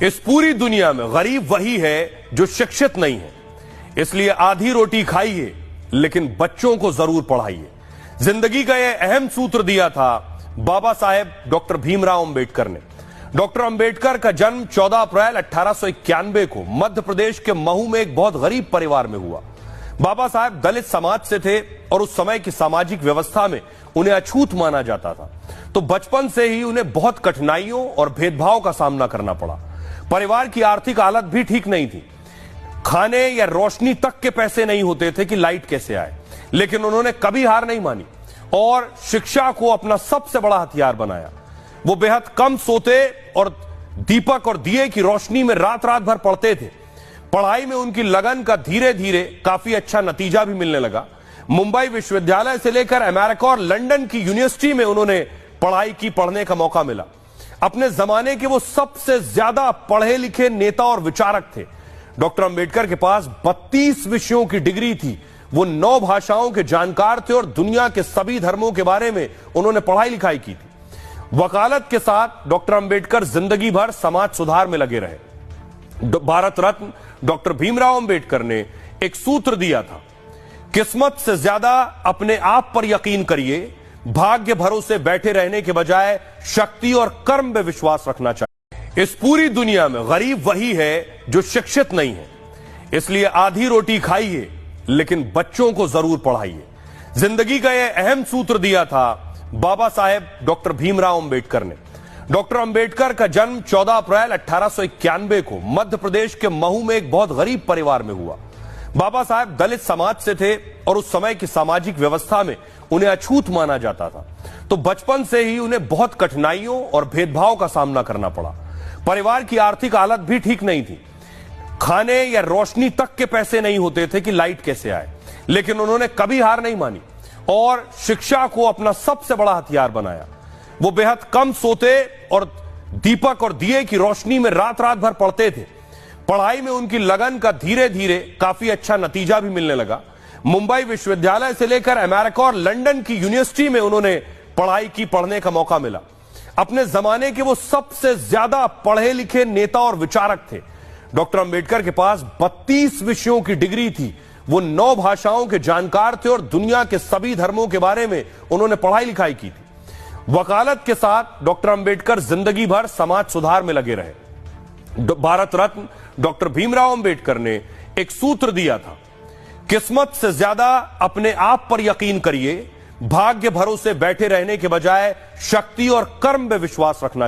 इस पूरी दुनिया में गरीब वही है जो शिक्षित नहीं है। इसलिए आधी रोटी खाइए लेकिन बच्चों को जरूर पढ़ाइए। जिंदगी का यह अहम सूत्र दिया था बाबा साहेब डॉक्टर भीमराव अंबेडकर ने। डॉक्टर अंबेडकर का जन्म 14 अप्रैल 1891 को मध्य प्रदेश के महू में एक बहुत गरीब परिवार में हुआ। बाबा साहेब दलित समाज से थे और उस समय की सामाजिक व्यवस्था में उन्हें अछूत माना जाता था, तो बचपन से ही उन्हें बहुत कठिनाइयों और भेदभाव का सामना करना पड़ा। परिवार की आर्थिक हालत भी ठीक नहीं थी। खाने या रोशनी तक के पैसे नहीं होते थे कि लाइट कैसे आए, लेकिन उन्होंने कभी हार नहीं मानी और शिक्षा को अपना सबसे बड़ा हथियार बनाया। वो बेहद कम सोते और दीपक और दिए की रोशनी में रात रात भर पढ़ते थे। पढ़ाई में उनकी लगन का धीरे धीरे काफी अच्छा नतीजा भी मिलने लगा। मुंबई विश्वविद्यालय से लेकर अमेरिका और लंदन की यूनिवर्सिटी में उन्होंने पढ़ने का मौका मिला। अपने जमाने के वो सबसे ज्यादा पढ़े लिखे नेता और विचारक थे। डॉक्टर अंबेडकर के पास 32 विषयों की डिग्री थी। वो 9 भाषाओं के जानकार थे और दुनिया के सभी धर्मों के बारे में उन्होंने पढ़ाई लिखाई की थी। वकालत के साथ डॉक्टर अंबेडकर जिंदगी भर समाज सुधार में लगे रहे। भारत रत्न डॉक्टर भीमराव अंबेडकर ने एक सूत्र दिया था, किस्मत से ज्यादा अपने आप पर यकीन करिए, भाग्य भरोसे बैठे रहने के बजाय शक्ति और कर्म में विश्वास रखना चाहिए। इस पूरी दुनिया में गरीब वही है जो शिक्षित नहीं है। इसलिए आधी रोटी खाइए लेकिन बच्चों को जरूर पढ़ाइए। जिंदगी का यह अहम सूत्र दिया था बाबा साहेब डॉक्टर भीमराव अंबेडकर ने। डॉक्टर अंबेडकर का जन्म 14 अप्रैल 1891 को मध्य प्रदेश के महू में एक बहुत गरीब परिवार में हुआ। बाबा साहेब दलित समाज से थे और उस समय की सामाजिक व्यवस्था में उन्हें अछूत माना जाता था, तो बचपन से ही उन्हें बहुत कठिनाइयों और भेदभाव का सामना करना पड़ा। परिवार की आर्थिक हालत भी ठीक नहीं थी। खाने या रोशनी तक के पैसे नहीं होते थे कि लाइट कैसे आए, लेकिन उन्होंने कभी हार नहीं मानी और शिक्षा को अपना सबसे बड़ा हथियार बनाया। वो बेहद कम सोते और दीपक और दिए की रोशनी में रात रात भर पढ़ते थे। पढ़ाई में उनकी लगन का धीरे धीरे काफी अच्छा नतीजा भी मिलने लगा। मुंबई विश्वविद्यालय से लेकर अमेरिका और लंदन की यूनिवर्सिटी में उन्होंने पढ़ने का मौका मिला। अपने जमाने के वो सबसे ज्यादा पढ़े लिखे नेता और विचारक थे। डॉक्टर अंबेडकर के पास 32 विषयों की डिग्री थी। वो 9 भाषाओं के जानकार थे और दुनिया के सभी धर्मों के बारे में उन्होंने पढ़ाई लिखाई की थी। वकालत के साथ डॉक्टर अंबेडकर जिंदगी भर समाज सुधार में लगे रहे। भारत रत्न डॉक्टर भीमराव अंबेडकर ने एक सूत्र दिया था, किस्मत से ज्यादा अपने आप पर यकीन करिए, भाग्य भरोसे बैठे रहने के बजाय शक्ति और कर्म में विश्वास रखना चाहिए।